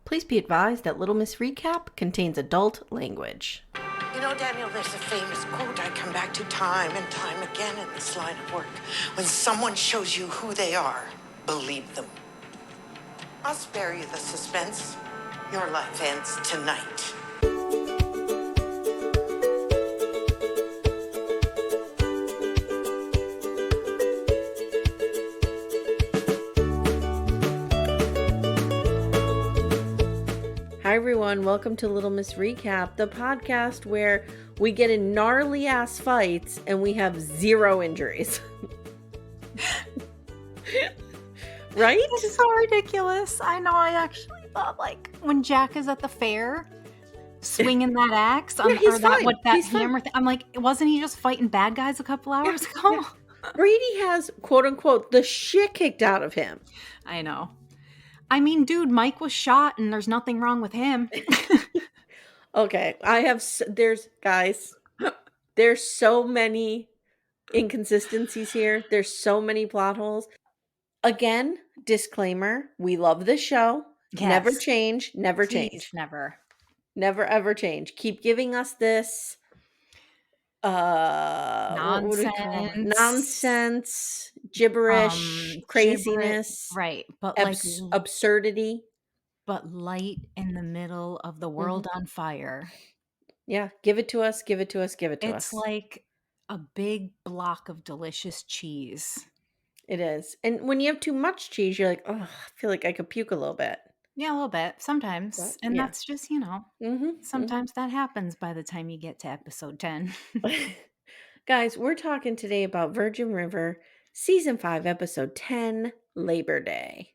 Please be advised that Little Miss Recap contains adult language. You know, Daniel, there's a famous quote I come back to time and time again in this line of work. When someone shows you who they are, believe them. I'll spare you the suspense. Your life ends tonight. Hi everyone, welcome to Little Miss Recap, the podcast where we get in gnarly ass fights and we have zero injuries. Right? It's so ridiculous. I know. I actually thought, like, when Jack is at the fair swinging that axe on he's fine. that hammer thing, I'm like, wasn't he just fighting bad guys a couple hours ago? Brady has, quote unquote, the shit kicked out of him. I know. I mean, dude, Mike was shot and there's nothing wrong with him. Okay, there's so many inconsistencies here. There's so many plot holes. Again, disclaimer, we love this show. Yes. Never change, never Please, change. Never. Never ever change. Keep giving us this nonsense, gibberish, craziness, right? But absurdity, but light in the middle of the world on fire. Yeah, give it to us. Give it to us. Give it to us. It's like a big block of delicious cheese. It is. And when you have too much cheese, you're like, oh, I feel like I could puke a little bit. Yeah, a little bit sometimes. But, and yeah. that's just, sometimes that happens by the time you get to episode 10. Guys, we're talking today about Virgin River, season 5, episode 10, Labor Day.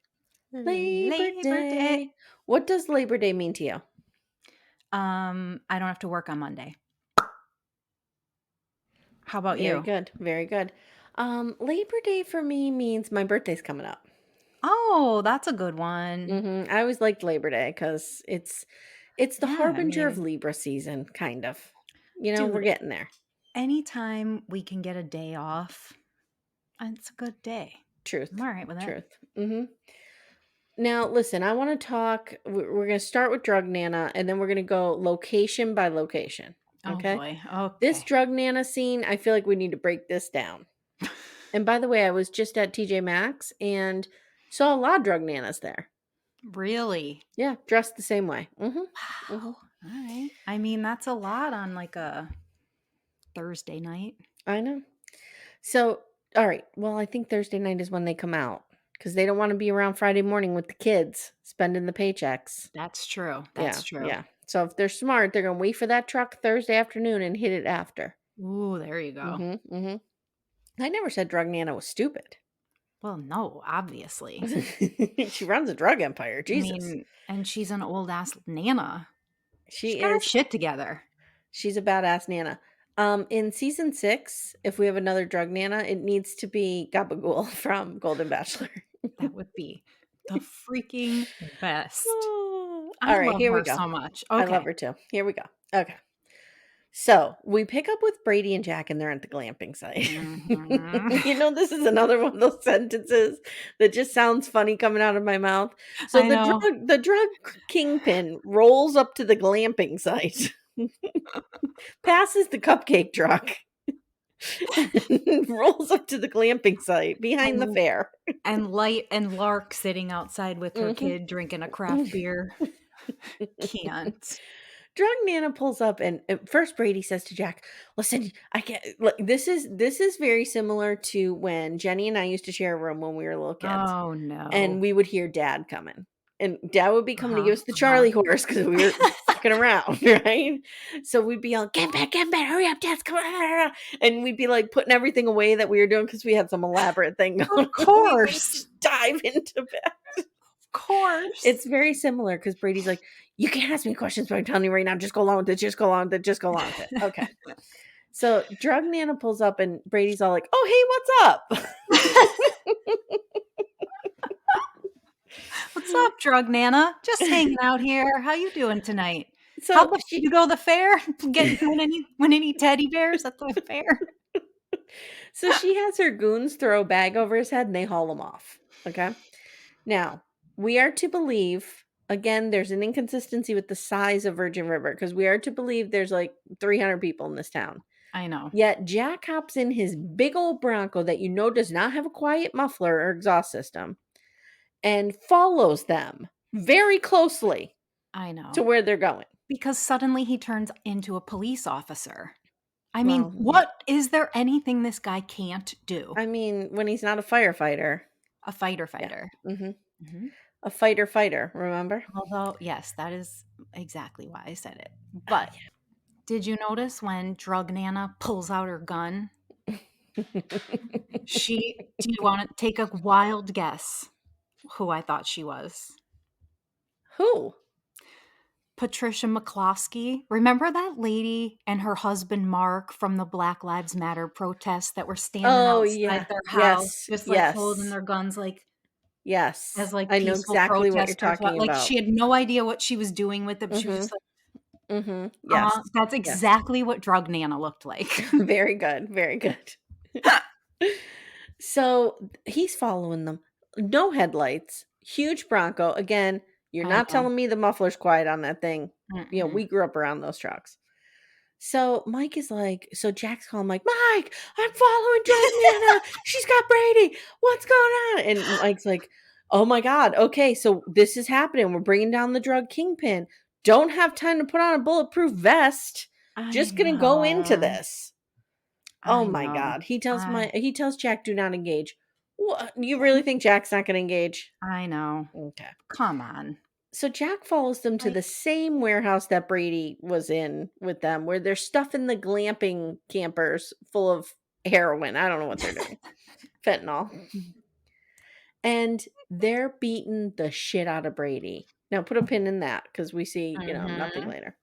Labor Day. What does Labor Day mean to you? I don't have to work on Monday. How about you? Very good. Very good. Labor Day for me means my birthday's coming up. Oh, that's a good one. I always liked Labor Day because it's the harbinger of Libra season, kind of. We're getting there. Anytime we can get a day off, it's a good day. Truth. I'm all right with that. Truth. Now, listen, I want to talk. We're going to start with Drug Nana, and then we're going to go location by location. Okay? Oh, boy. Okay. This Drug Nana scene, I feel like we need to break this down. And by the way, I was just at TJ Maxx and saw a lot of Drug Nanas there. Really? Yeah, dressed the same way. Wow. All right. I mean, that's a lot on like a Thursday night. I know. So, all right. Well, I think Thursday night is when they come out because they don't want to be around Friday morning with the kids spending the paychecks. That's true. True. Yeah. So if they're smart, they're going to wait for that truck Thursday afternoon and hit it after. Ooh, there you go. I never said Drug Nana was stupid. Well, no, obviously. She runs a drug empire. Jesus. I mean, and she's an old ass Nana. She's got her shit together. She's a badass Nana. In season 6, if we have another Drug Nana, it needs to be Gabagool from Golden Bachelor. That would be the freaking best. All I right, here we love her go. so much. Okay. I love her too. Here we go. Okay. So we pick up with Brady and Jack, and they're at the glamping site. This is another one of those sentences that just sounds funny coming out of my mouth. So the drug kingpin rolls up to the glamping site, passes the cupcake truck, rolls up to the glamping site behind the fair, and Light and Lark sitting outside with her kid drinking a craft beer. Can't. Drug Nana pulls up, and first Brady says to Jack, listen, I can't. This is very similar to when Jenny and I used to share a room when we were little kids. Oh, no. And we would hear Dad coming. And Dad would be coming to give us the Charlie horse because we were fucking around, right? So we'd be all, get in bed, hurry up, Dad's coming. And we'd be like putting everything away that we were doing because we had some elaborate thing going. Of course. Dive into bed. Of course. It's very similar because Brady's like, you can't ask me questions, but I'm telling you right now, just go along with it, just go along with it, just go along with it. Okay. So Drug Nana pulls up and Brady's all like, oh, hey, what's up? What's up, Drug Nana? Just hanging out here. How you doing tonight? So how about you go to the fair? Win any teddy bears at the fair? So she has her goons throw a bag over his head and they haul him off. Okay. Now, we are to believe again, there's an inconsistency with the size of Virgin River because we are to believe there's like 300 people in this town. I know. Yet Jack hops in his big old Bronco that does not have a quiet muffler or exhaust system and follows them very closely I know. to where they're going. Because suddenly he turns into a police officer. I mean, what is there anything this guy can't do? I mean, when he's not a firefighter. A fighter. Yeah. A fighter, remember? Although, yes, that is exactly why I said it. But did you notice when Drug Nana pulls out her gun? Do you want to take a wild guess who I thought she was? Who? Patricia McCloskey. Remember that lady and her husband Mark from the Black Lives Matter protests that were standing outside their house, just like holding their guns, like as like I know exactly what you're talking like about. she had no idea what she was doing with it, but she was just like, yes, that's exactly what Drug Nana looked like. Very good, very good. So he's following them. No headlights. Huge Bronco. Again, you're not telling me the muffler's quiet on that thing. You know, we grew up around those trucks. So Mike is like, so Jack's calling Mike, Mike, I'm following Drug Nana. She's got Brady. What's going on? And Mike's like, oh my God. Okay, so this is happening. We're bringing down the drug kingpin. Don't have time to put on a bulletproof vest. Just gonna go into this. Oh my God. He tells Jack, do not engage. What? You really think Jack's not gonna engage? I know. Okay. Come on. So Jack follows them to the same warehouse that Brady was in with them, where they're stuffing the glamping campers full of heroin. I don't know what they're doing. Fentanyl. And they're beating the shit out of Brady. Now put a pin in that because we see, nothing later.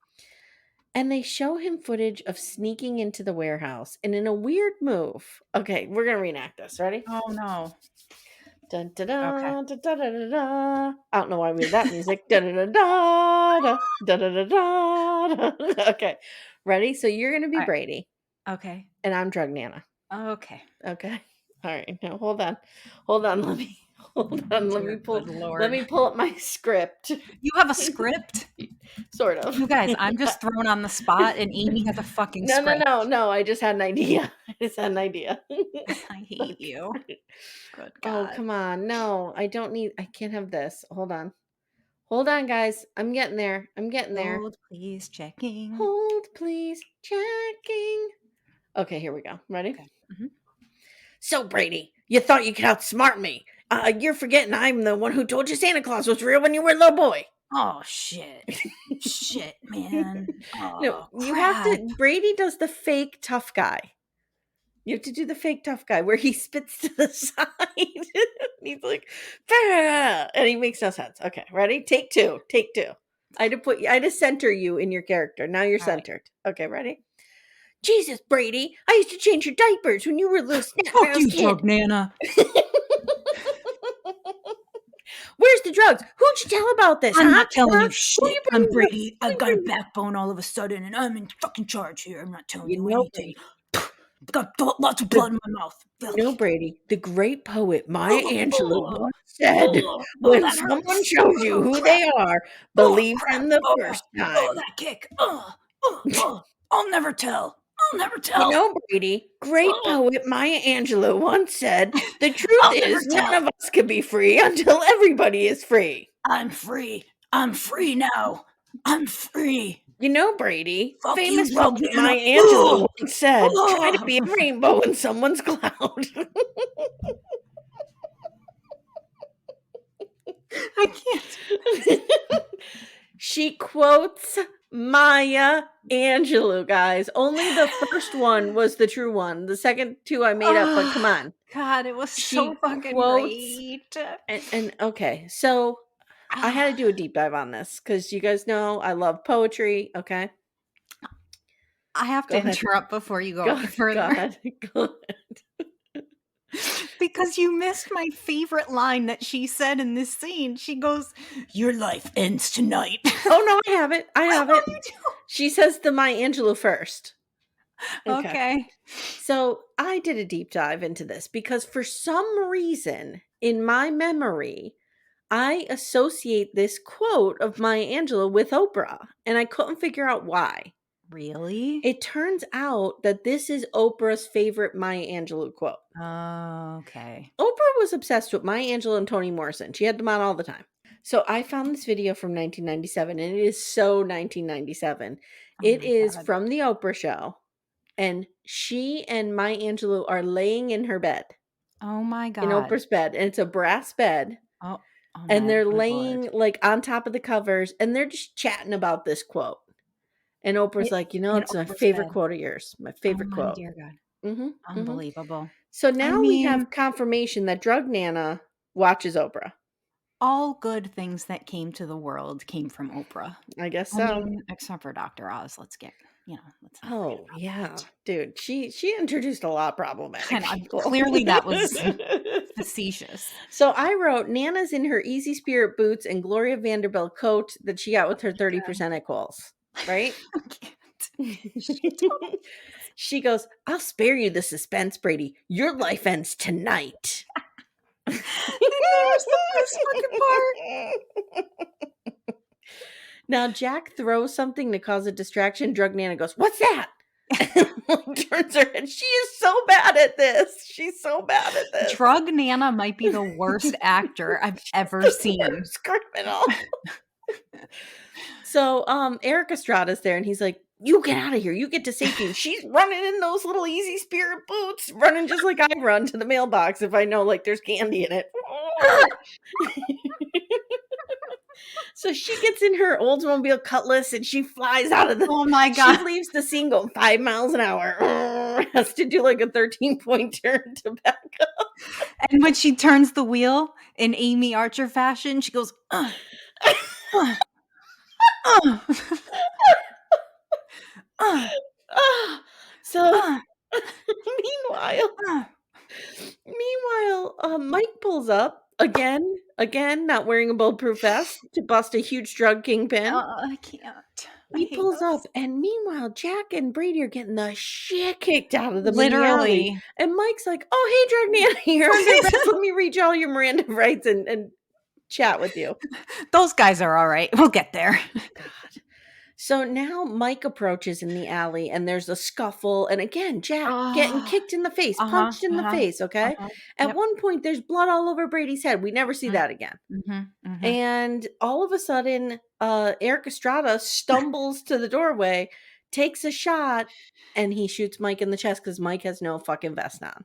And they show him footage of sneaking into the warehouse. And in a weird move. Okay, we're going to reenact this. Ready? Oh, no. Dun, da, da, da, da, da, da, da. I don't know why we have that music. Da, da, da, da, da, da, da, da. Okay. Ready? So you're going to be Brady. Okay. And I'm Drug Nana. Okay. Okay. All right. Now hold on. Let me pull up my script. You have a script? Sort of. You guys, I'm just thrown on the spot and Amy has a fucking script. No. I just had an idea. I hate you. Good God. Oh, come on. No, I can't have this. Hold on, guys. I'm getting there. Hold, please, checking. Hold, please, checking. Okay, here we go. Ready? Okay. Mm-hmm. So, Brady, you thought you could outsmart me. You're forgetting I'm the one who told you Santa Claus was real when you were a little boy. Oh, shit. Shit, man. Oh, no, you have to. Brady does the fake tough guy. You have to do the fake tough guy where he spits to the side. He's like, bah! And he makes no sense. Okay, ready? Take two. I had to center you in your character. Now you're centered. Right. Okay, ready? Jesus, Brady, I used to change your diapers when you were a little snap. Fuck you, Drug Nana. Where's the drugs? Who'd you tell about this? I'm not telling you shit. I'm Brady. I've got a backbone all of a sudden, and I'm in fucking charge here. I'm not telling you anything. I've got lots of blood in my mouth. No, Brady. The great poet Maya Angelou said, when someone shows you who they are, believe them the first time. Oh, that kick. I'll never tell. You know, Brady, great poet Maya Angelou once said, the truth is none of us can be free until everybody is free. I'm free. I'm free now. I'm free. You know, Brady, famous poet Maya Angelou once said, try to be a rainbow in someone's cloud. I can't. She quotes Maya Angelou, guys. Only the first one was the true one. The second two I made up, but come on. God, it was so fucking great. And okay, so I had to do a deep dive on this because you guys know I love poetry, okay? I have to interrupt before you go further. Go ahead. Because you missed my favorite line that she said in this scene. She goes, "Your life ends tonight." Oh, no, I have it. She says the Maya Angelou first. Okay. So I did a deep dive into this because for some reason in my memory, I associate this quote of Maya Angelou with Oprah, and I couldn't figure out why. Really? It turns out that this is Oprah's favorite Maya Angelou quote. Oh, okay. Oprah was obsessed with Maya Angelou and Toni Morrison. She had them on all the time. So I found this video from 1997, and it is so 1997. Oh It my is God. from the Oprah show, and she and Maya Angelou are laying in her bed, Oh my in God. Oprah's bed, and it's a brass bed, Oh, oh and no, they're good Lord. laying like on top of the covers, and they're just chatting about this quote. And Oprah's It like, in it's my Oprah's favorite bed. quote of yours, my Oh favorite my quote. dear God. Mm-hmm, mm-hmm. Unbelievable. So I now we mean, have confirmation that Drug Nana watches Oprah. all good things that came to the world came from Oprah. I guess I so. mean, except for Dr. Oz. Let's not forget Oh, about yeah. that. Dude, she introduced a lot of problematic And people. clearly that was facetious. So I wrote, Nana's in her easy spirit boots and Gloria Vanderbilt coat that she got with her 30% at Kohl's, right? I can't. She totally She goes, I'll spare you the suspense, Brady. Your life ends tonight. And that was the best fucking part. Now Jack throws something to cause a distraction. Drug Nana goes, what's that? And turns her head. She is so bad at this. She's so bad at this. Drug Nana might be the worst actor I've ever seen. Worst criminal. So Eric Estrada's there and he's like, you get out of here. You get to safety. And she's running in those little easy spirit boots, running just like I run to the mailbox if I know like there's candy in it. So she gets in her Oldsmobile Cutlass and she flies out of the. Oh my God. She leaves the scene going 5 miles an hour. Has to do like a 13-point turn to back up. And when she turns the wheel in Amy Archer fashion, she goes, So meanwhile, Mike pulls up again, not wearing a bulletproof vest to bust a huge drug kingpin. I can't. He pulls up, and meanwhile, Jack and Brady are getting the shit kicked out of them. Literally. And Mike's like, "Oh, hey, Drug Nana, you're under arrest. Let me read you all your Miranda rights and chat with you." Those guys are all right. We'll get there. God. So now Mike approaches in the alley and there's a scuffle. And again, Jack getting kicked in the face, punched in the face. Okay. At one point, there's blood all over Brady's head. We never see that again. And all of a sudden, Eric Estrada stumbles to the doorway, takes a shot, and he shoots Mike in the chest because Mike has no fucking vest on.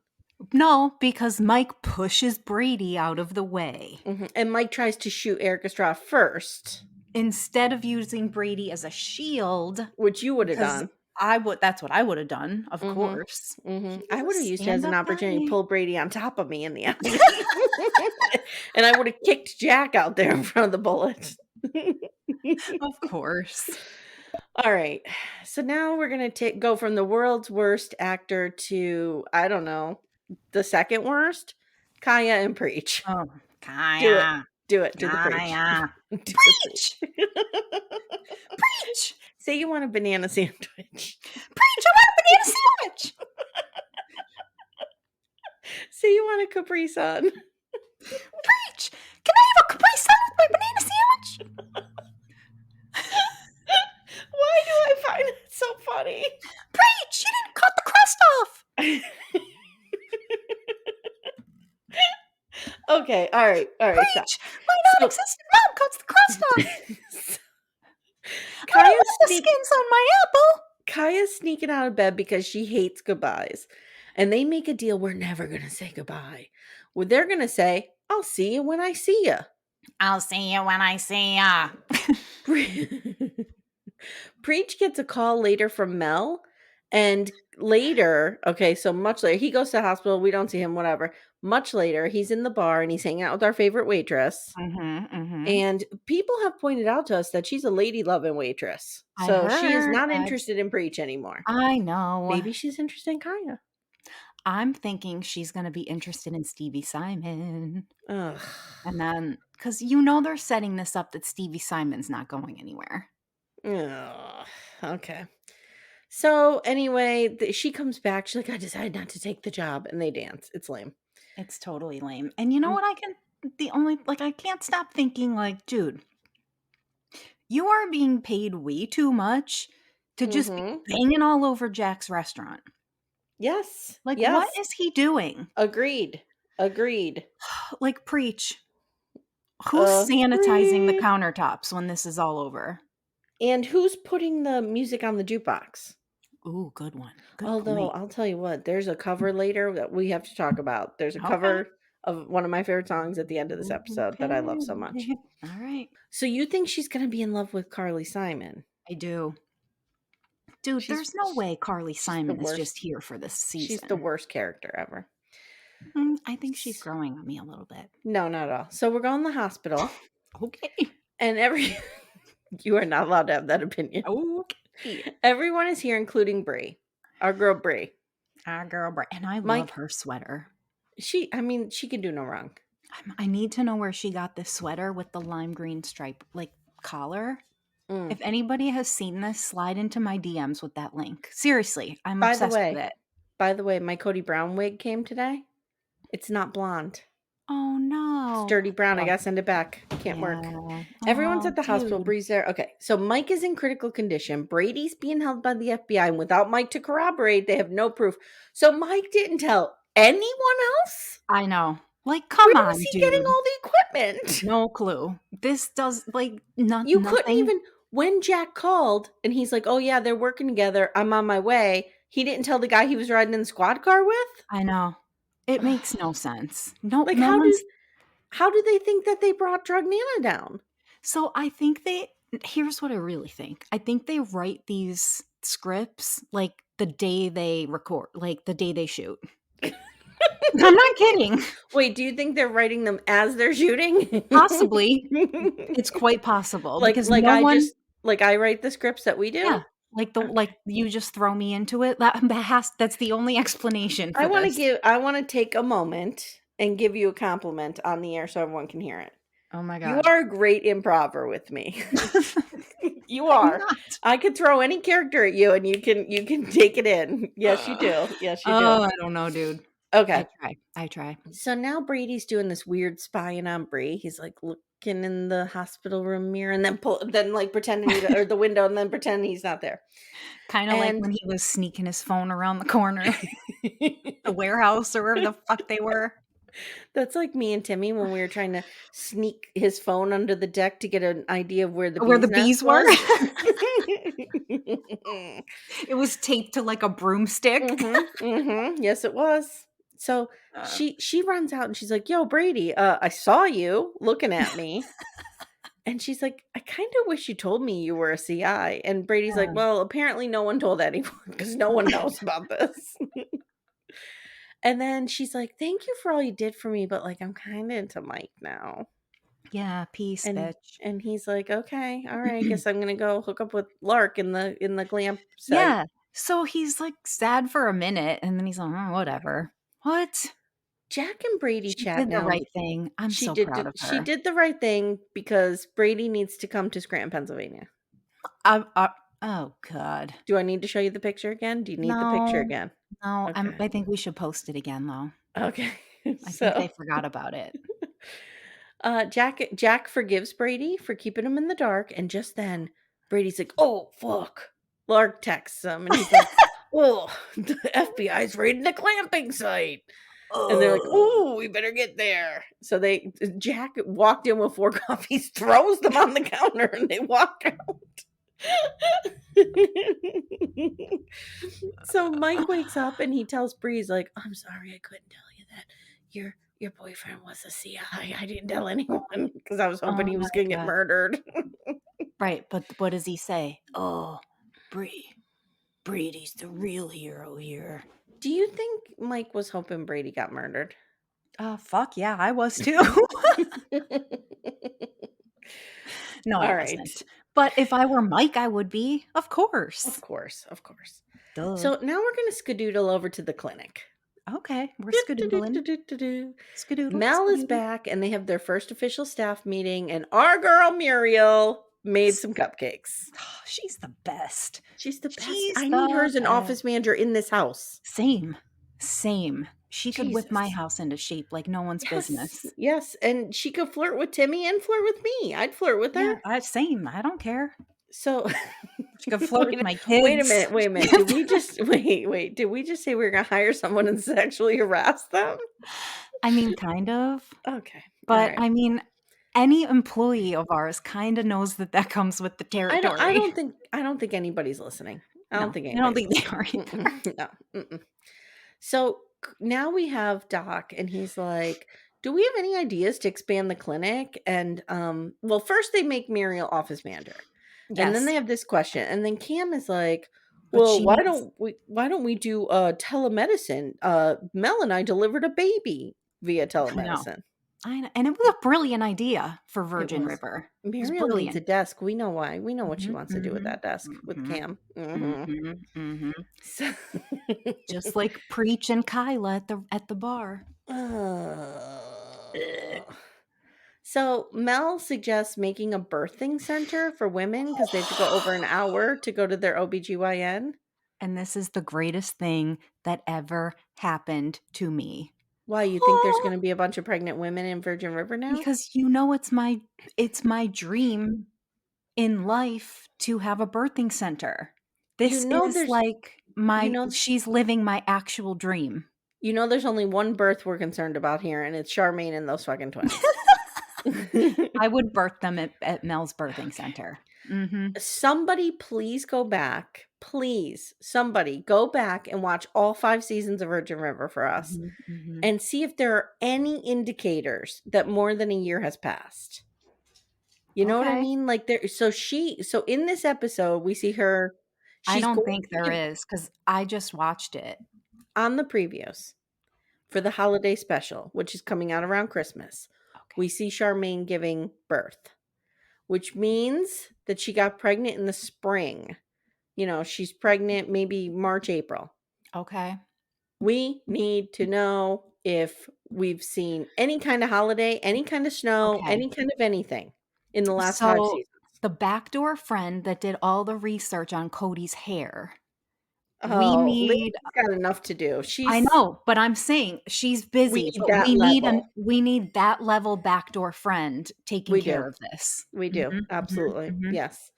No, because Mike pushes Brady out of the way. And Mike tries to shoot Eric Estrada first. Instead of using Brady as a shield, which you would have done. That's what I would have done, of course. I would have used it as an opportunity to pull Brady on top of me in the alley. And I would have kicked Jack out there in front of the bullets. Of course. All right. So now we're going to go from the world's worst actor to, I don't know, the second worst. Kaya and Preach. Oh, Kaya. Do it. Do the Preach. Preach. Preach. Say you want a banana sandwich. Preach. I want a banana sandwich. Say you want a Capri Sun. Preach. Can I have a Capri Sun with my banana sandwich? Why do I find it so funny? Preach. You didn't cut the crust off. Okay, all right. Preach! Stop. My non-existent mom cuts the crust off. I don't want the skins on my apple. Kaya's sneaking out of bed because she hates goodbyes. And they make a deal, we're never going to say goodbye. Well, they're going to say, I'll see you when I see you. I'll see you when I see ya. Preach gets a call later from Mel. And later, so much later, he goes to the hospital. We don't see him, whatever. Much later, he's in the bar and he's hanging out with our favorite waitress. And people have pointed out to us that she's a lady-loving waitress. So she is not interested in Preach anymore. I know. Maybe she's interested in Kaya. I'm thinking she's going to be interested in Stevie Simon. Ugh. And then, because they're setting this up that Stevie Simon's not going anywhere. Ugh. Okay. So anyway, she comes back. She's like, I decided not to take the job. And they dance. It's lame. It's totally lame. And you know what I can the only I can't stop thinking dude, you are being paid way too much to just be Mhm. banging all over Jack's restaurant. Yes. What Yes. is he doing? Agreed. Agreed. Preach. Who's sanitizing the Agreed. countertops when this is all over? And who's putting the music on the jukebox? Ooh, good one. Good Although, point. I'll tell you what, there's a cover later that we have to talk about. There's a Okay. cover of one of my favorite songs at the end of this episode that I love so much. Okay. All right. So you think she's gonna be in love with Carly Simon? I do. Dude, She's there's no way Carly she's the Simon is worst. just here for this She's the season. worst character ever. I think she's growing on me a little bit. No, not at all. So we're going to the hospital, Okay. and you are not allowed to have that opinion. Okay. Everyone is here, including Brie, our girl Brie. Our girl, and I love Mike, her sweater. she can do no wrong. I need to know where she got this sweater with the lime green stripe collar. If anybody has seen this, slide into my DMs with that link. Seriously, I'm obsessed with it. By the way, my Cody Brown wig came today. It's not blonde. Oh no. It's dirty brown. I gotta send it back. Can't work. Everyone's at the hospital. Bree's there. Okay, so Mike is in critical condition. Brady's being held by the FBI, and without Mike to corroborate, they have no proof. So Mike didn't tell anyone else? I know. Come Where on, was he dude. getting all the equipment? No clue. This does nothing. You couldn't even, when Jack called and he's like, "Oh yeah, they're working together. I'm on my way." He didn't tell the guy he was riding in the squad car with? I know. It makes no sense. No, how do they think that they brought Drug Nana down? So I think here's what I really think. I think they write these scripts the day they record, the day they shoot. I'm not kidding. Wait, do you think they're writing them as they're shooting? Possibly. It's quite possible. Because I write the scripts that we do? Yeah. You just throw me into it. That's the only explanation for this. I want to take a moment and give you a compliment on the air so everyone can hear it. Oh my God. You are a great improver with me. You are. I could throw any character at you and you can take it in. Yes, you do. Yes, you do. Oh, I don't know, dude. Okay. I try. So now Brady's doing this weird spying on Brie. He's looking in the hospital room mirror and then pretending or the window and then pretending he's not there. Kind of like when he was sneaking his phone around the corner, the warehouse or wherever the fuck they were. That's like me and Timmy when we were trying to sneak his phone under the deck to get an idea of where the bees were. It was taped to a broomstick. Yes, it was. So she runs out and she's like, "Yo, Brady, I saw you looking at me." And she's like, "I kind of wish you told me you were a CI." And Brady's like, "Well, apparently no one told anyone because no one knows about this." And then she's like, "Thank you for all you did for me, but I'm kind of into Mike now." Yeah, peace, bitch. And he's like, "Okay, all right, I guess I'm gonna go hook up with Lark in the glamp site." Yeah. So he's sad for a minute, and then he's like, "Oh, whatever." What? Jack and Brady chat did now. the right thing. I'm so proud of her. She did the right thing because Brady needs to come to Scranton, Pennsylvania. Oh God. Do I need to show you the picture again? Do you need the picture again? No, okay. I think we should post it again though. Okay. I think they forgot about it. Jack forgives Brady for keeping him in the dark, and just then Brady's like, "Oh fuck." Lark texts him and he's like, "Oh, the FBI's raiding the clamping site." And they're like, "Oh, we better get there." So Jack walked in with 4 coffees, throws them on the counter, and they walk out. So Mike wakes up and he tells Bree, like, "I'm sorry, I couldn't tell you that your boyfriend was a CI. I didn't tell anyone because I was hoping he was gonna get murdered." Right, but what does he say? "Oh, Brady's the real hero here." Do you think Mike was hoping Brady got murdered? Fuck yeah, I was too. No, I wasn't. But if I were Mike, I would be. Of course. Of course. Duh. So now we're going to skadoodle over to the clinic. Okay, we're skadoodling. Mel is back and they have their first official staff meeting, and our girl Muriel made some cupcakes. She's the best. She's the best. I need her as an office manager in this house. Same. Same. She could whip my Jesus. house into shape like no one's Yes, business. yes, and she could flirt with Timmy and flirt with me. I'd flirt with her. Yeah, same. I don't care. So She could flirt with wait, my wait a kids. minute, wait a minute. Did we just wait? Did we just say we are gonna hire someone and sexually harass them? I mean, kind of. Okay, all But right. I mean, any employee of ours kinda knows that that comes with the I don't. I territory. don't think. I don't think anybody's listening. I don't No, think I don't anybody's think they listening. are either. No. Mm-mm. So now we have Doc, and he's like, "Do we have any ideas to expand the clinic?" And well, first they make Muriel office manager, and then Yes, they have this question, and then Cam is like, but "Well, she needs why don't we do telemedicine? Mel and I delivered a baby via I know. telemedicine." I know, and it was a brilliant idea for It Virgin was. River. It was Muriel needs a brilliant. desk. We know why. We know what she Mhm, wants to do with mhm, that desk with mhm, Cam. mhm, mhm. So, Just like Preach and Kyla at the bar. uh, so Mel suggests making a birthing center for women because they have to go over an hour to go to their OBGYN. And this is the greatest thing that ever happened to me. Why, you think there's going to be a bunch of pregnant women in Virgin River now? Because it's my dream in life to have a birthing center. You This know is there's like you my know she's living my actual dream. you know there's only one birth we're concerned about here, and it's Charmaine and those fucking twins. I would birth them at Mel's birthing Okay. center. Mhm. Somebody please go back. Please, somebody go back and watch all 5 seasons of Virgin River for us Mhm, mhm. and see if there are any indicators that more than a year has passed. You know what I Okay. mean? Like so in this episode, we see her I she's don't going think to there give is because I just watched it. on the previews for the holiday special, which is coming out around Christmas. Okay. We see Charmaine giving birth, which means that she got pregnant in the spring. She's pregnant maybe March, April. Okay. We need to know if we've seen any kind of holiday, any kind of snow, Okay. any kind of anything in the last 5 So, seasons. the backdoor friend that did all the research on Cody's hair, we Oh, need Lindsay's got enough to do. I know, but I'm saying she's We busy, need but that level. we need that level backdoor friend taking We care do. of this. We do. Mhm, mhm, Absolutely. mhm. Yes.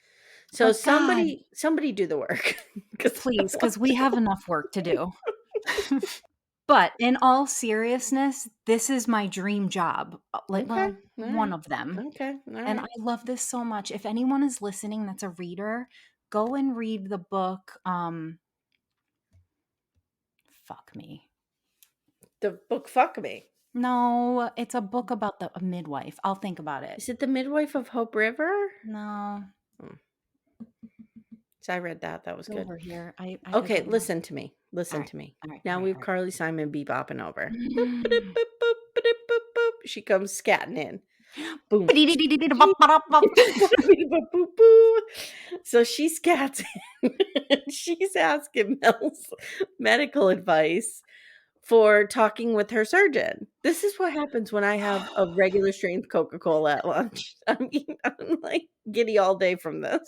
So But God, somebody do the work because I don't please, want because we have enough work to do. But in all seriousness, this is my dream job, to. like, Okay. well, All one right. of them, Okay. All and I right. love this so much. If anyone is listening that's a reader, go and read the book, fuck me. The book Fuck Me. No, it's a book about a midwife. I'll think about it. Is it The Midwife of Hope River? No, Hmm. So I read that. That was it's good. over here. I did Okay, the math. listen to me. Listen Alright, to me. alright, Now we alright, have alright. Carly Simon bebopping over. Boop, ba-doop, boop, boop, ba-doop, boop, boop. She comes scatting in. Boom. Boop, boop, boop. So she scats in. She's asking Mel's medical advice for talking with her surgeon. This is what happens when I have a regular strength Coca-Cola at lunch. I'm like giddy all day from this.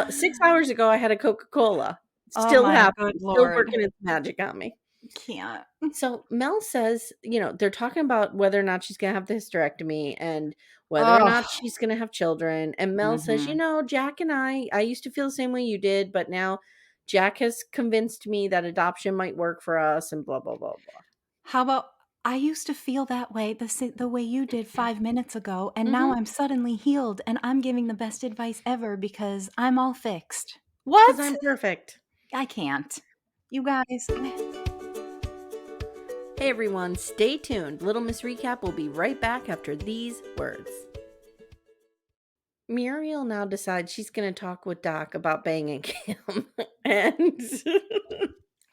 6 hours ago, I had a Coca-Cola. Oh Still my good happening, still lord. working its magic on me. Can't. So Mel says, they're talking about whether or not she's gonna have the hysterectomy and whether or not Ugh. she's gonna have children. And Mel says, Mhm. Jack and I used to feel the same way you did, but now Jack has convinced me that adoption might work for us and blah blah blah blah. How about I used to feel that way the way you did 5 minutes ago, and now Mhm. I'm suddenly healed, and I'm giving the best advice ever because I'm all fixed. 'Cause What? I'm perfect. I can't. You guys Hey everyone, stay tuned. Little Miss Recap will be right back after these words. Muriel now decides she's going to talk with Doc about banging Cam, and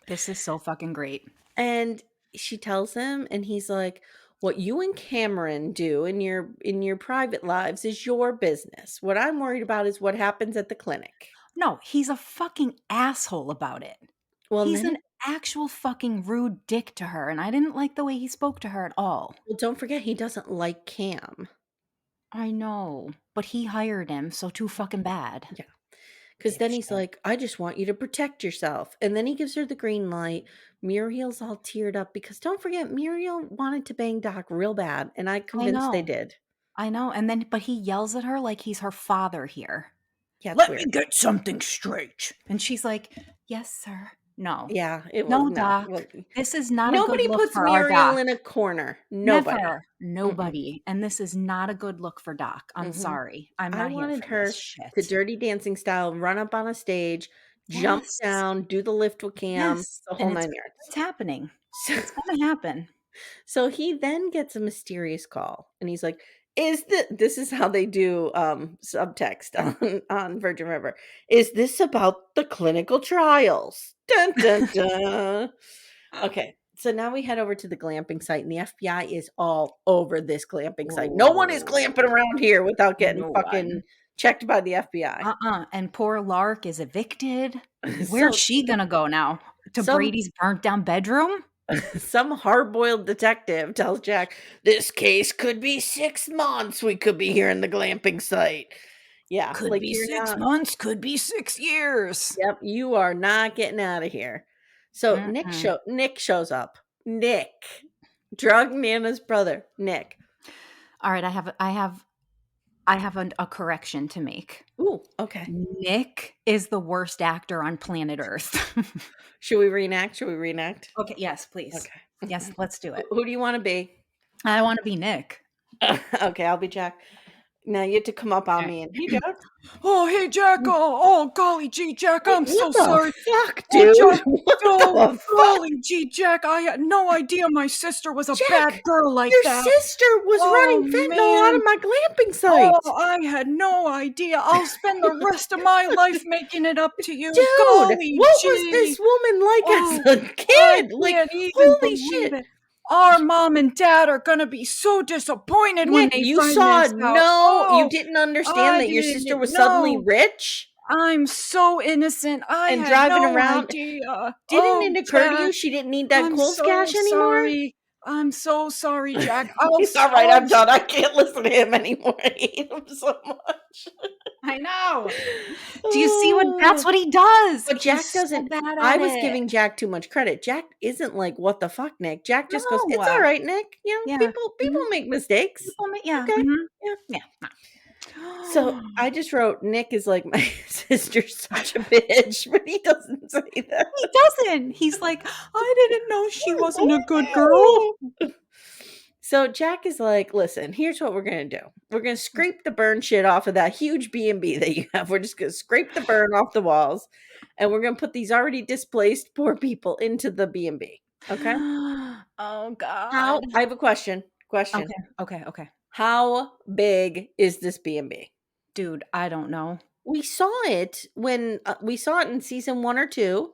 This is so fucking great. and she tells him, and he's like, "What you and Cameron do in your private lives is your business. What I'm worried about is what happens at the clinic." No, he's a fucking asshole about it. Well, and He's then an actual fucking rude dick to her, and I didn't like the way he spoke to her at all. don't forget he doesn't like Cam. I know, but he hired him, so too fucking bad. Yeah. Because then he's Dipshit. like, I just want you to protect yourself. And then he gives her the green light. Muriel's all teared up because don't forget, Muriel wanted to bang Doc real bad. And I'm I convinced they know. did. I know. And then, but he yells at her like he's her father here. Yeah, it's Let me weird. get something straight. And she's like, yes, sir. No. Yeah, it was No, no. Doc. Well, This is not a good nobody look puts for our Muriel Doc. in a corner. Nobody. Never. Nobody. And this is not a good look for Doc. I'm sorry. I'm I not here wanted for this her shit. to Dirty Dancing style, run up on a stage, jump Yes. down, do the lift with Cam, Yes. the whole And nine yards. it's happening. So, It's going to happen. so he then gets a mysterious call and he's like, this is how they do subtext on Virgin River. Is this about the clinical trials? Dun dun dun. Okay. So now we head over to the glamping site and the FBI is all over this glamping site. No one is glamping around here without getting No fucking one. checked by the FBI. And poor Lark is evicted. So Where's she going to go now? To Brady's burnt down bedroom? some hard-boiled detective tells Jack, this case could be 6 months. We could be here in the glamping site. Yeah. Could like be you're 6 not, months, could be 6 years. yep, you are not getting out of here. So Mm-mm. Nick shows up. Nick. Drug Nana's brother, Nick. All right, I have a correction to make. Ooh, okay. Nick is the worst actor on planet Earth. Should we reenact? Okay, yes, please. Okay. Yes, let's do it. Who do you want to be? I want to be Nick. Okay, I'll be Jack. Now you have to come up on me and hey, Jack. Oh, hey, Jack. Oh, golly gee, Jack, I'm so sorry. Fuck, dude. Jack, What oh, the fuck? golly gee, Jack, I had no idea my sister was a Jack, bad girl like Your that. sister was running fentanyl out of my glamping site. Oh, I had no idea. I'll spend the rest of my life making it up to you. Dude, golly what gee. was this woman like Oh, as a I kid? Like, can't even holy believe shit. it. Our mom and dad are gonna be so disappointed when Nick, they you find saw this out. no, you Oh, didn't I understand that your didn't sister was suddenly know. rich I'm so innocent. I and had driving no around. idea. Didn't Oh, it occur to you Jack, she didn't need that I'm Kohl's so cash anymore? sorry. I'm so sorry, Jack. All right, I'm done. I can't listen to him anymore. I hate him so much. I know. Do you see what? That's what he does. But Jack He's doesn't. So bad at I was it. giving Jack too much credit. Jack isn't like, what the fuck, Nick? Jack just goes, it's No. all right, Nick. You know, Yeah. people make mistakes. Yeah. Okay. mhm. Yeah. Yeah. So I just wrote, Nick is like, my sister's such a bitch, but he doesn't say that. He doesn't. He's like, I didn't know she wasn't a good girl. So Jack is like, listen, here's what we're going to do. We're going to scrape the burn shit off of that huge B&B that you have. We're just going to scrape the burn off the walls, and we're going to put these already displaced poor people into the B&B. Okay? Oh God. I have a question. Okay. How big is this B&B? Dude, I don't know. We saw it when we saw it in season 1 or 2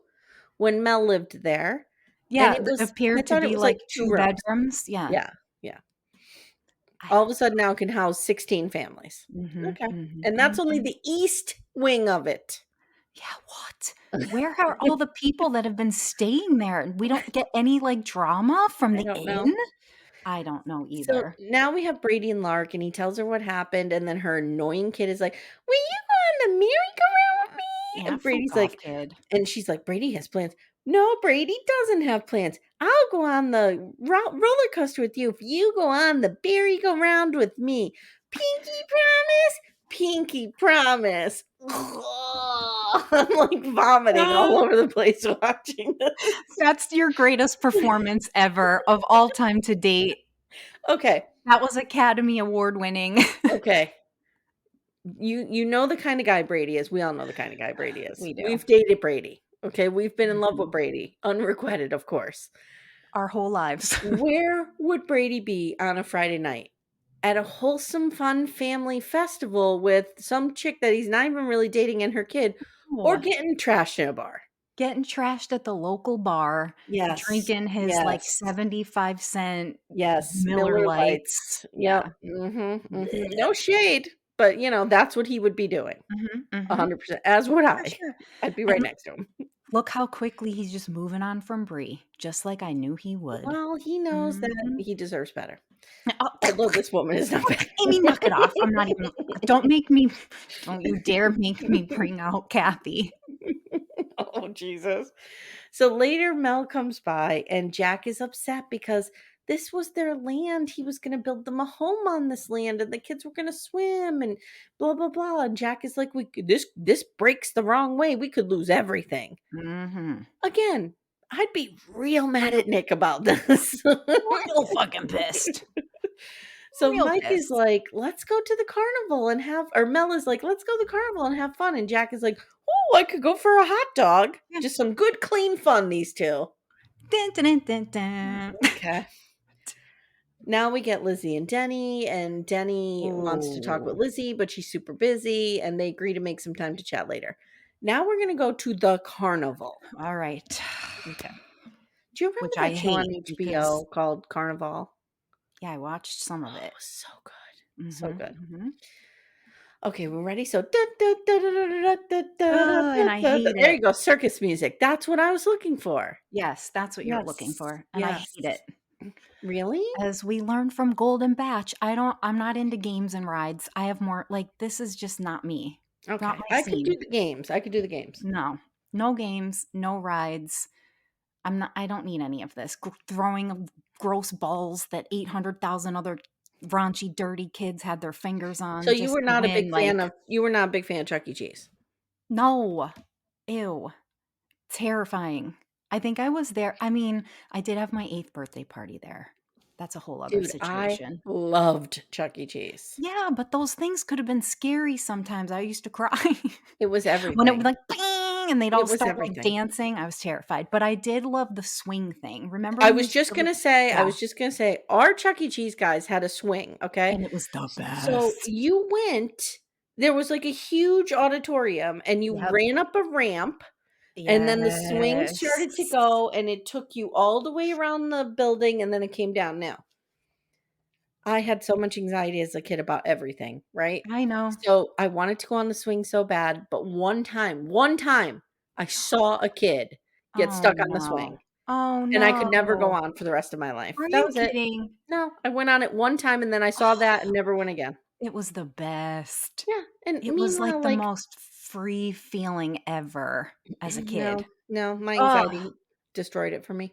when Mel lived there. Yeah, and it appeared to be like 2 rooms. bedrooms. Yeah. Yeah. All of a sudden now it can house 16 families. Okay. And that's only the east wing of it. Yeah, what? Where are all the people that have been staying there? We don't get any like drama from the inn? I don't know either. So now we have Brady and Lark, and he tells her what happened, and then her annoying kid is like, will you go on the merry-go-round with me? Yeah, and Brady's fuck off, like, kid. And she's like, Brady has plans. No, Brady doesn't have plans. I'll go on the roller coaster with you if you go on the merry-go-round with me. Pinky promise? Pinky promise. I'm like vomiting all over the place watching this. That's your greatest performance ever of all time to date. Okay. That was Academy Award winning. Okay. You know the kind of guy Brady is. We all know the kind of guy Brady is. We do. We've dated Brady. Okay. We've been in love with Brady. Unrequited, of course. Our whole lives. Where would Brady be on a Friday night? At a wholesome, fun family festival with some chick that he's not even really dating and her kid, or getting trashed in a bar. Getting trashed at the local bar. Yes. Drinking his like 75-cent Miller Lights. Yep. Yeah. No shade, but that's what he would be doing. 100%. As would I. Sure. I'd be right next to him. Look how quickly he's just moving on from Brie, just like I knew he would. Well, he knows that he deserves better. Although this woman is not bad. Amy, knock it off. I'm not even. Don't you dare make me bring out Kathy. Oh, Jesus. So later, Mel comes by, and Jack is upset because this was their land. He was going to build them a home on this land, and the kids were going to swim and blah, blah, blah. And Jack is like, this breaks the wrong way. We could lose everything. Mm-hmm. Again, I'd be real mad at Nick about this. Real fucking pissed. So Real Mike is pissed. like, let's go to the carnival and or Mel is like, let's go to the carnival and have fun. And Jack is like, oh, I could go for a hot dog. Yeah. Just some good, clean fun, these two. Dun, dun, dun, dun. Okay. Now we get Lizzie and Denny, and Denny wants to talk with Lizzie, but she's super busy, and they agree to make some time to chat later. Now we're going to go to the carnival. All right. Okay. Do you remember Which that I show on hate HBO because- called Carnival? Yeah, I watched some of Oh, it. it was so good. So Mhm, good. mhm. Okay, we're ready. So, and I hate there it. you go. Circus music. That's what I was looking for. Yes, that's what you're looking Yes, for, and I hate yes. it. Really? As we learned from Golden Batch, I'm not into games and rides. I have more like this is just not me. Okay. Not my I could do scene. the games. I could do the games. No games, no rides. I don't need any of this. Throwing of gross balls that 800,000 other raunchy, dirty kids had their fingers on. So you just were to not a win, big fan like, of you were not a big fan of Chuck E. Cheese. no. Ew. Terrifying. I think I was there. I mean, I did have my 8th birthday party there. That's a whole other Dude, situation. I loved Chuck E. Cheese. Yeah, but those things could have been scary sometimes. I used to cry. It was everything. When it would like bing and they'd all It was start like everything. dancing, I was terrified. But I did love the swing thing. Remember? I when was we just used to, gonna like- say, yeah, our Chuck E. Cheese guys had a swing, okay? and it was the best. So you went, there was like a huge auditorium, and you Yep. ran up a ramp, and then the swing started to Yes. go, and it took you all the way around the building, and then it came down. Now, I had so much anxiety as a kid about everything, right? I know. So I wanted to go on the swing so bad, but one time, I saw a kid get stuck on the swing, Oh and I could never go no. on for the rest of my life. Are That you was it. kidding? No, I went on it one time, and then I saw that and never went again. It was the best. Yeah, and It was like meanwhile, the like, most free feeling ever as a kid. no, my Ugh. anxiety destroyed it for me.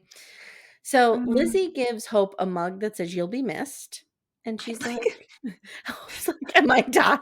So Mm. Lizzie gives Hope a mug that says "You'll be missed," and she's like, Hope's like, "Am I dying?"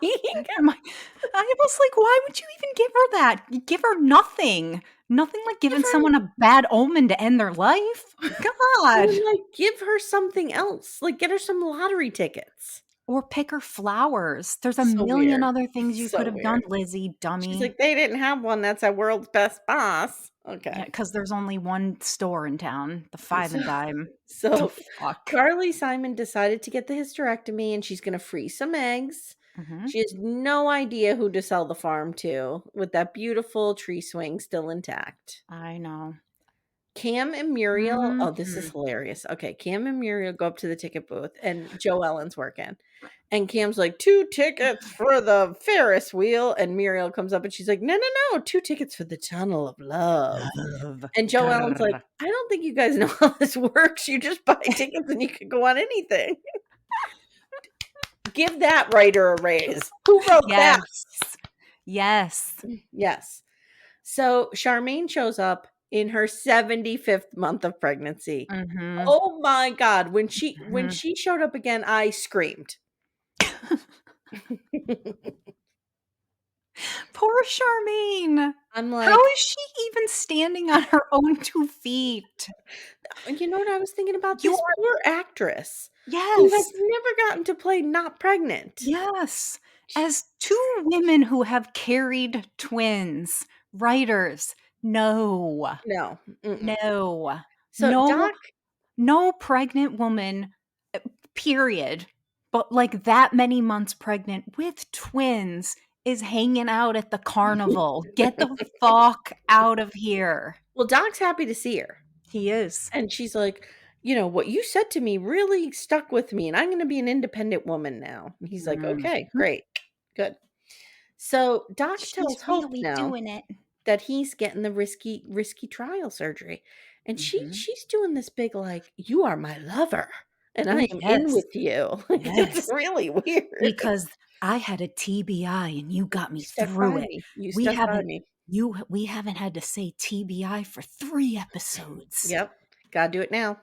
I was like, why would you even give her that? You give her nothing. Nothing like giving her- someone a bad omen to end their life. God. And, like, give her something else. Like, get her some lottery tickets. Or pick her flowers. There's a So million weird. other things you So could have done, weird. Lizzie, dummy. She's like, they didn't have one. That's our world's best boss. Okay. Yeah, because there's only one store in town, the 5 and Dime. So The fuck. Carly Simon decided to get the hysterectomy, and she's going to freeze some eggs. Mhm. She has no idea who to sell the farm to, with that beautiful tree swing still intact. I know. Cam and Muriel, oh, this is Mhm. hilarious. Okay, Cam and Muriel go up to the ticket booth, and Joe Ellen's working. And Cam's like, 2 tickets for the Ferris wheel. And Muriel comes up and she's like, no, 2 tickets for the Tunnel of Love. And Joe Ellen's like, I don't think you guys know how this works. You just buy tickets and you can go on anything. Give that writer a raise. Who wrote that? Yes. Yes. So Charmaine shows up in her 75th month of pregnancy. Mhm. Oh my God. When she Mhm. showed up again, I screamed. Poor Charmaine. I'm like, How is she even standing on her own 2 feet? you know what I was thinking about? You This are- poor actress who has Yes. never gotten to play not pregnant. Yes. As 2 women who have carried twins, writers, no. No. Mm-mm. No. So Doc, No pregnant woman, period, but like that many months pregnant with twins is hanging out at the carnival. Get the fuck out of here. well, Doc's happy to see her. He is. And she's like, what you said to me really stuck with me, and I'm going to be an independent woman now. And he's like, okay, great, good. So Doc tells Hope now it. that he's getting the risky trial surgery. And she's doing this big, like, you are my lover. and Oh, I am in yes. with you. Like, it's Yes. really weird. Because I had a TBI and you got You me stuck through by it. me. You We stuck by haven't me. we haven't had to say TBI for 3 episodes. Yep. Gotta do it now.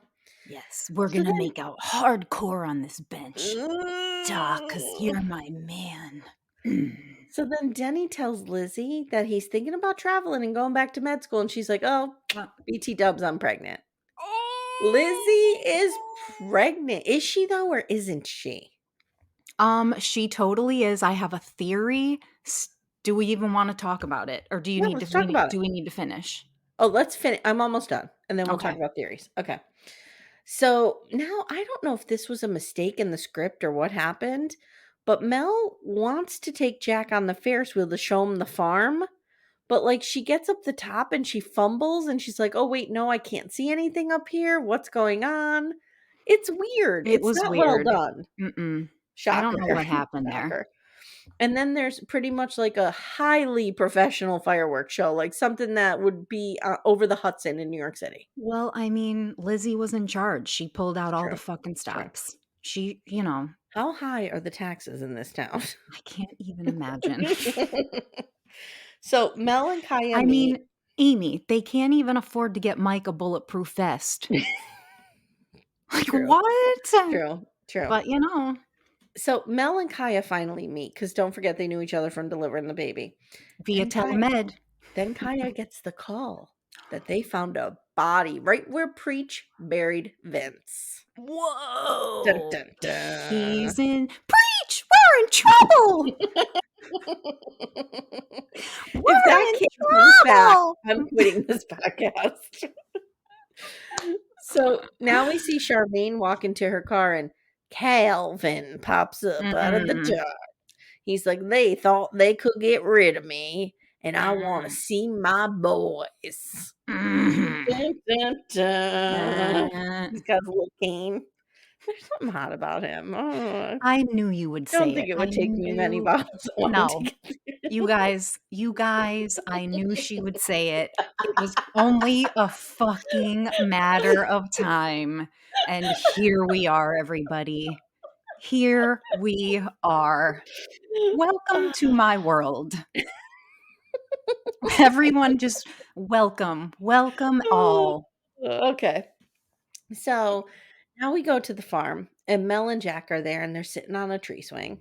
Yes, we're So gonna then make out hardcore on this bench. Doc, 'cause mm, you're my man. so then Denny tells Lizzie that he's thinking about traveling and going back to med school, and she's like, "Oh, BT dubs, I'm pregnant." Lizzie is pregnant. Is she though, or isn't she? She totally is. I have a theory. Do we even wanna talk about it, or Yeah, let's talk about it. do we need to finish? Oh, let's finish. I'm almost done, and then we'll talk Okay. about theories. Okay. So now I don't know if this was a mistake in the script or what happened, but Mel wants to take Jack on the Ferris wheel to show him the farm. But like she gets up the top and she fumbles and she's like, "Oh wait, no, I can't see anything up here. What's going on?" It's weird. It It's was not well weird. done. Mm-mm. I don't Shocker. know what happened there. Shocker. And then there's pretty much like a highly professional fireworks show, like something that would be over the Hudson in New York City. Well, I mean, Lizzie was in charge. She pulled out It's all the true. fucking It's true. stops. She, you know, How high are the taxes in this town? I can't even imagine. So Mel and Kaya I meet. mean, Amy, they can't even afford to get Mike a bulletproof vest. Like, True. what? True. True. But, you know, So Mel and Kaya finally meet because don't forget they knew each other from delivering the baby. via And Kaya, telemed. then Kaya gets the call that they found a body right where Preach buried Vince. Whoa. Dun, dun, dun. He's in. Preach! We're in trouble! If that We're in kid comes back, trouble! I'm quitting this podcast. So now we see Charlene walk into her car and Calvin pops up out of the Mm-mm. dark. He's like, they thought they could get rid of me, and I want to Mm. see my boys. Mhm. Dun, dun, dun. Uh, He's got a little cane. There's something hot about him. Oh, I knew you would don't say think it. it I would take me many knew. bottles of wine to No. get You guys, I knew she would say it. It was only a fucking matter of time. And here we are, everybody. Here we are. Welcome to my world. Everyone just welcome. Welcome all. Okay. So now we go to the farm, and Mel and Jack are there, and they're sitting on a tree swing.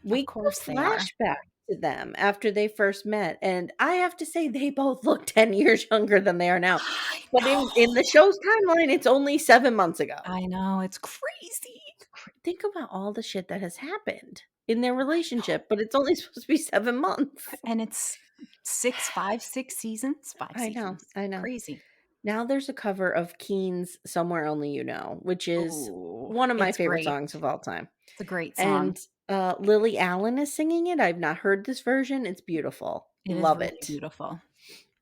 We Of get course a they are. flashback to them after they first met, and I have to say they both look 10 years younger than they are now. I But in the know. show's timeline, it's only 7 months ago. I know. It's crazy. Think about all the shit that has happened in their relationship, but it's only supposed to be 7 months. And it's 6 seasons. 5 I know, seasons. I know. Crazy. Now there's a cover of Keen's "Somewhere Only You Know," which is Ooh, one of my it's favorite great. songs of all time. It's a great song. And Lily Allen is singing it. I've not heard this version. It's beautiful. It is Love really it. beautiful.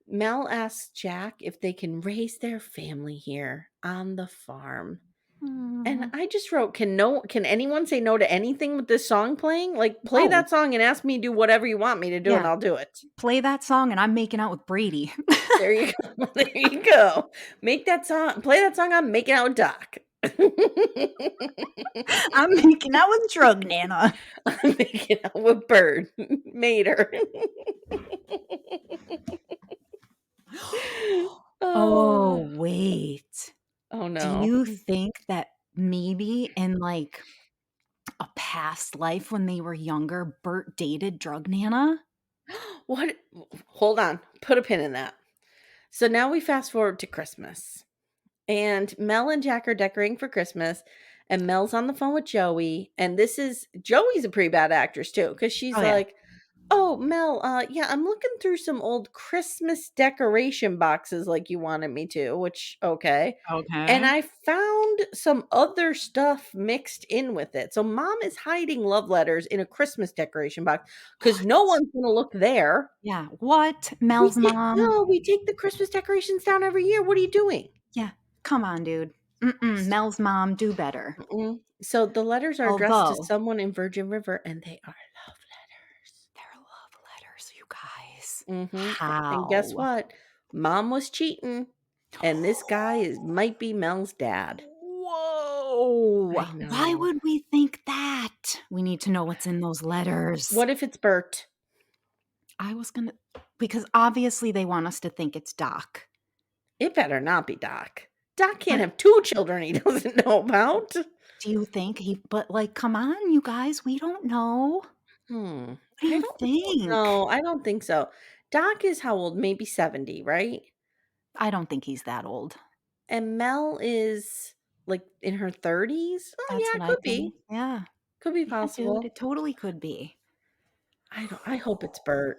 Mel asks Jack if they can raise their family here on the farm. And I just wrote, can anyone say no to anything with this song playing? Like, play No. that song and ask me to do whatever you want me to do, and Yeah. I'll do it. Play that song and I'm making out with Brady. There you go. There you go. Play that song, I'm making out with Doc. I'm making out with Drug Nana. I'm making out with Bird. Mater. Oh, wait. Oh, Do no. you think that maybe in like a past life when they were younger, Bert dated Drug Nana? What? Hold on. Put a pin in that. So now we fast forward to Christmas. And Mel and Jack are decorating for Christmas. And Mel's on the phone with Joey. And Joey's a pretty bad actress too. Because she's Oh, yeah. like, oh, Mel, yeah, I'm looking through some old Christmas decoration boxes like you wanted me to, which, okay. And Okay. I found some other stuff mixed in with it. So mom is hiding love letters in a Christmas decoration box because no one's going to look there. Yeah. What? Mel's mom? We take the Christmas decorations down every year. What are you doing? Yeah. Come on, dude. Mel's mom, do better. So the letters are addressed to Although someone in Virgin River, and they are love letters. they're love letters, you guys. And guess How? what? Mom was cheating, and this guy might be Mel's dad. Whoa. No. I Why know. would we think that? We need to know what's in those letters. What if it's Bert? Because obviously they want us to think it's Doc. It better not be Doc. Doc can't But have 2 children he doesn't know about. do you think but like, come on, you guys, we don't know. What do I you don't think? know. I don't think so. Doc is how old? Maybe 70, right? I don't think he's that old. And Mel is, like, in her 30s? Oh, That's yeah, what it I could think. be. Yeah. Could be Yeah, dude, possible. it totally could be. I hope it's Bert.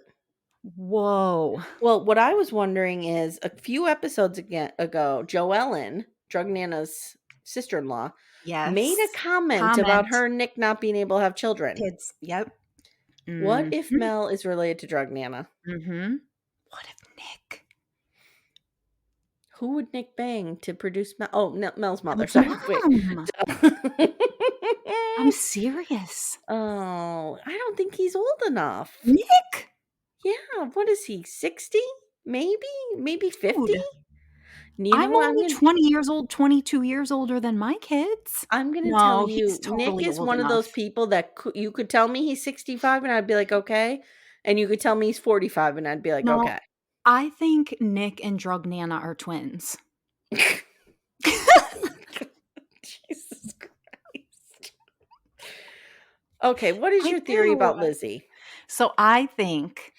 Whoa. Well, what I was wondering is a few episodes ago, Joellen, Drug Nana's sister-in-law, made a Yes. comment about her and Nick not being able to have children. Kids. Yep. What if Mhm. Mel is related to Drug Nana? Mhm. What if Nick? Who would Nick bang to produce Mel? Oh, Mel's mother. Mel's Sorry, wait. mom. I'm serious. Oh, I don't think he's old enough. Nick? Yeah, what is he? 60? Maybe 50? Dude. You know I'm what? only 20 years old, 22 years older than my kids. I'm gonna tell No, you, he's Nick totally is old one of those enough. people that you could tell me he's 65 and I'd be like, okay. And you could tell me he's 45 and I'd be like, No, okay. I think Nick and Drug Nana are twins. Jesus Christ. Okay, what is I your theory do. about Lizzie? So I think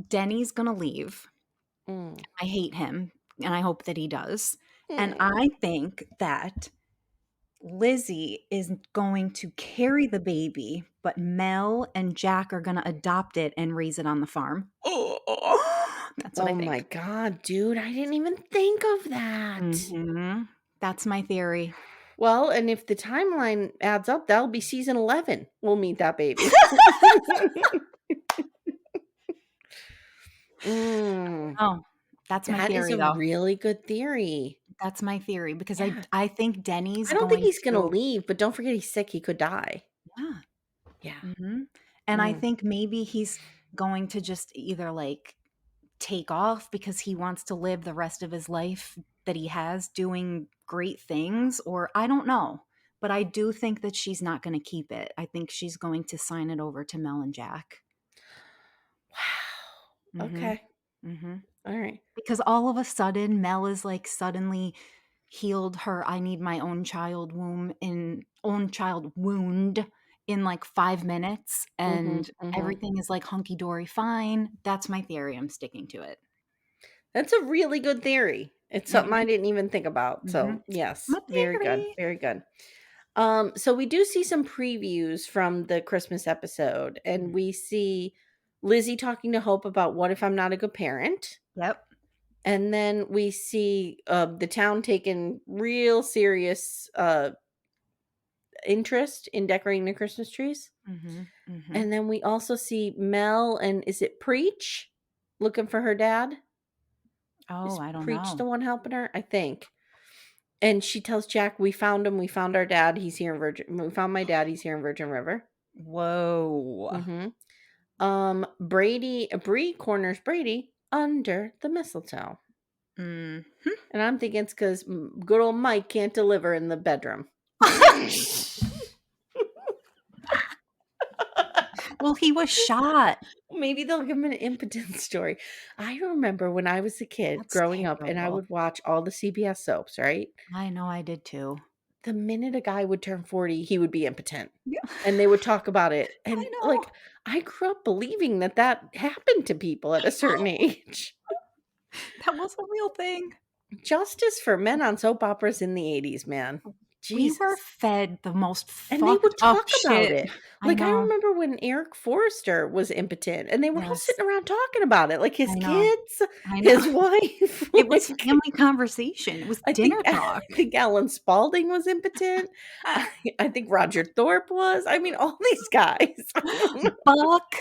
Denny's gonna leave. Mm. I hate him, and I hope that he does. And Mm. I think that Lizzie is going to carry the baby, but Mel and Jack are gonna adopt it and raise it on the farm. That's what I Oh my think. God, dude, I didn't even think of that. Mhm. That's my theory. Well, and if the timeline adds up, that'll be season 11. We'll meet that baby. Mm, Oh, that's my that is theory, a though. really good theory. That's my theory because Yeah. I think Denny's I don't think going he's gonna to. leave, but don't forget he's sick. He could die. Yeah. Yeah. Mhm. And I Mm. think maybe he's going to just either, like, take off because he wants to live the rest of his life that he has doing great things, or I don't know. But I do think that she's not gonna keep it. I think she's going to sign it over to Mel and Jack. Wow. Mhm. Okay. Mhm. All right. Because all of a sudden, Mel is, like, suddenly healed her "I need my own child wound" in, like, 5 minutes, Mhm. and Mhm. everything is, like, hunky dory fine. That's my theory, I'm sticking to it. That's a really good theory. It's something I Mhm, didn't even think about. So, mhm. yes, My very good. theory. Very good. So we do see some previews from the Christmas episode, and we see Lizzie talking to Hope about what if I'm not a good parent. Yep. And then we see the town taking real serious interest in decorating the Christmas trees. Mhm, mhm. And then we also see Mel and is it Preach looking for her dad? Oh, Is I don't Preach the know. one helping her? I think. And she tells Jack, "We found him. We found our dad. He's here in Virgin. We found my dad. He's here in Virgin River." Whoa. Mm-hmm. Brie corners Brady under the mistletoe, Mhm. and I'm thinking it's because good old Mike can't deliver in the bedroom. Well, he was shot. Maybe they'll give him an impotence story. I remember when I was a kid That's growing up, and I terrible. would watch all the CBS soaps. Right, I know, I did too. the minute a guy would turn 40, he would be impotent. Yeah. And they would talk about it, I and, know. like, I grew up believing that happened to people at a certain age. That was a real thing. Justice for men on soap operas in the '80s, man. We were Jesus. fed the most And they fucked would up talk about shit. it. I Like, I know. remember when Eric Forrester was impotent, and they were all Yes. sitting around talking about it, like, his I know. kids, I know. his wife, It was like, family conversation. It was dinner talk. I think Alan Spaulding was impotent. I think Roger Thorpe was. I mean, all these guys. Buck.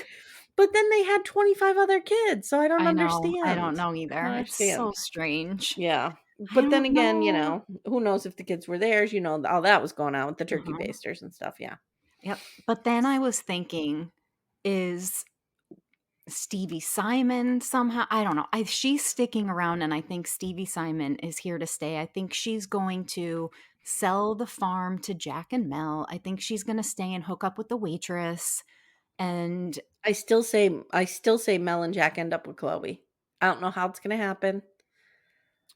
But then they had 25 other kids, so I don't I know. I don't understand. know I don't either. It's so understand. strange. Yeah. I But then don't again, know. who knows if the kids were theirs, all that was going on with the turkey Uh-huh. basters and stuff, yeah. Yep. But then I was thinking, is Stevie Simon somehow, I don't know. She's sticking around, and I think Stevie Simon is here to stay. I think she's going to sell the farm to Jack and Mel. I think she's going to stay and hook up with the waitress. And I still say Mel and Jack end up with Chloe. I don't know how it's going to happen.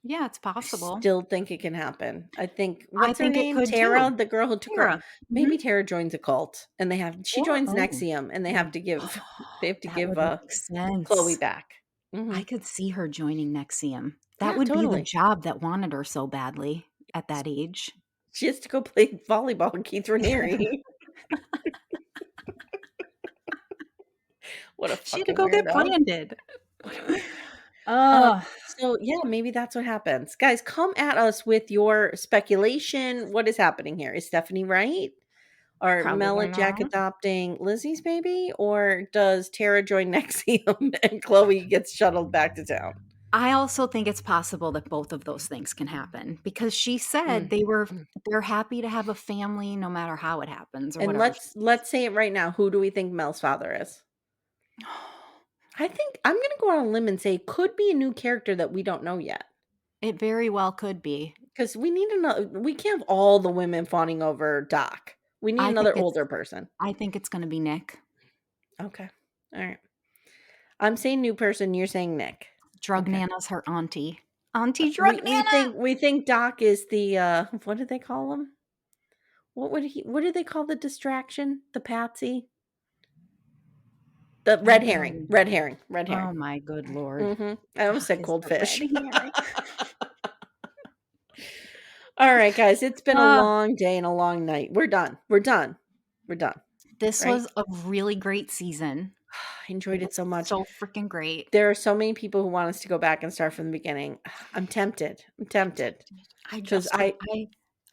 yeah, it's possible. Still think it can happen. I think I what's her think it name? could Tara, too. the girl who took her. Tara. Maybe Tara joins a cult, and she joins Oh, Nexium, and they have to give that would make sense. Chloe back. I could see her joining Nexium. That Yeah, would be the totally. job that wanted her so badly at that age. She has to go play volleyball with Keith Raniere. What a She had to fucking go get weirdo. branded. So yeah, maybe that's what happens. Guys, come at us with your speculation. What is happening here? Is Stephanie right? Are Mel Probably and Jack not. adopting Lizzie's baby? Or does Tara join Nexium and Chloe gets shuttled back to town? I also think it's possible that both of those things can happen because she said they're happy to have a family no matter how it happens or And whatever. let's say it right now. Who do we think Mel's father is? I think I'm gonna go on a limb and say it could be a new character that we don't know yet. It very well could be. Because we need another. We can't have all the women fawning over Doc. We need another older person. I think it's going to be Nick. Okay. All right. I'm saying new person. You're saying Nick. Drug Nana's her auntie. Auntie Drug Nana. We think Doc is the what do they call him? What do they call the distraction? The patsy? The red herring. Red herring. Oh my good Lord. I almost said goldfish. All right, guys. It's been a long day and a long night. We're done. This was a really great season. I enjoyed it so much. So freaking great. There are so many people who want us to go back and start from the beginning. I'm tempted. Because I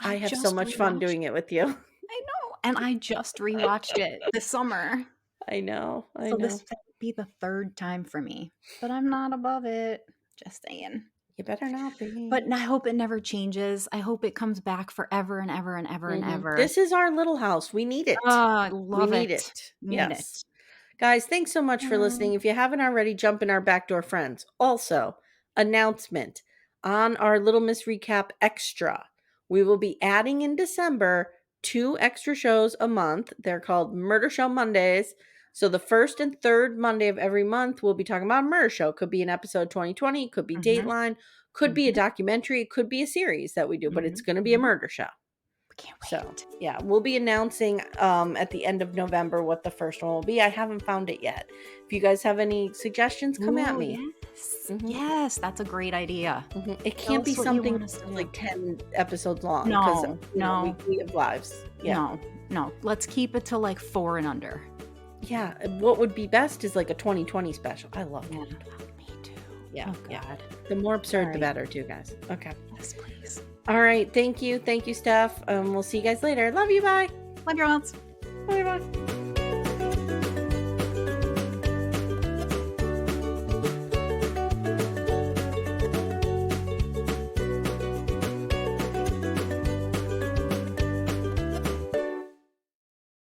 have so much fun doing it with you. I know. And I just rewatched it this summer. I know. So this would be the third time for me. But I'm not above it. Just saying. You better not be. But I hope it never changes. I hope it comes back forever and ever and ever and ever. This is our little house. We need it. I love it. We need it. Yes. Guys, thanks so much for listening. If you haven't already, jump in our Backdoor Friends. Also, announcement on our Little Miss Recap Extra. We will be adding in December 2 extra shows a month. They're called Murder Show Mondays. So the first and third Monday of every month, we'll be talking about a murder show. Could be an episode 2020, could be Dateline, could be a documentary, it could be a series that we do, but it's going to be a murder show. Can't wait. So, yeah, we'll be announcing at the end of November what the first one will be. I haven't found it yet. If you guys have any suggestions, come at me. Yes. Yes, that's a great idea. It can't be something like 10 episodes long. No. We have lives. Yeah. No. Let's keep it to like 4 and under. Yeah. What would be best is like a 2020 special. I love that. Me too. Yeah. Oh, God. The more absurd, the better, too, guys. Okay. Yes, please. All right. Thank you. Thank you, Steph. We'll see you guys later. Love you. Bye. Love your aunts. Bye.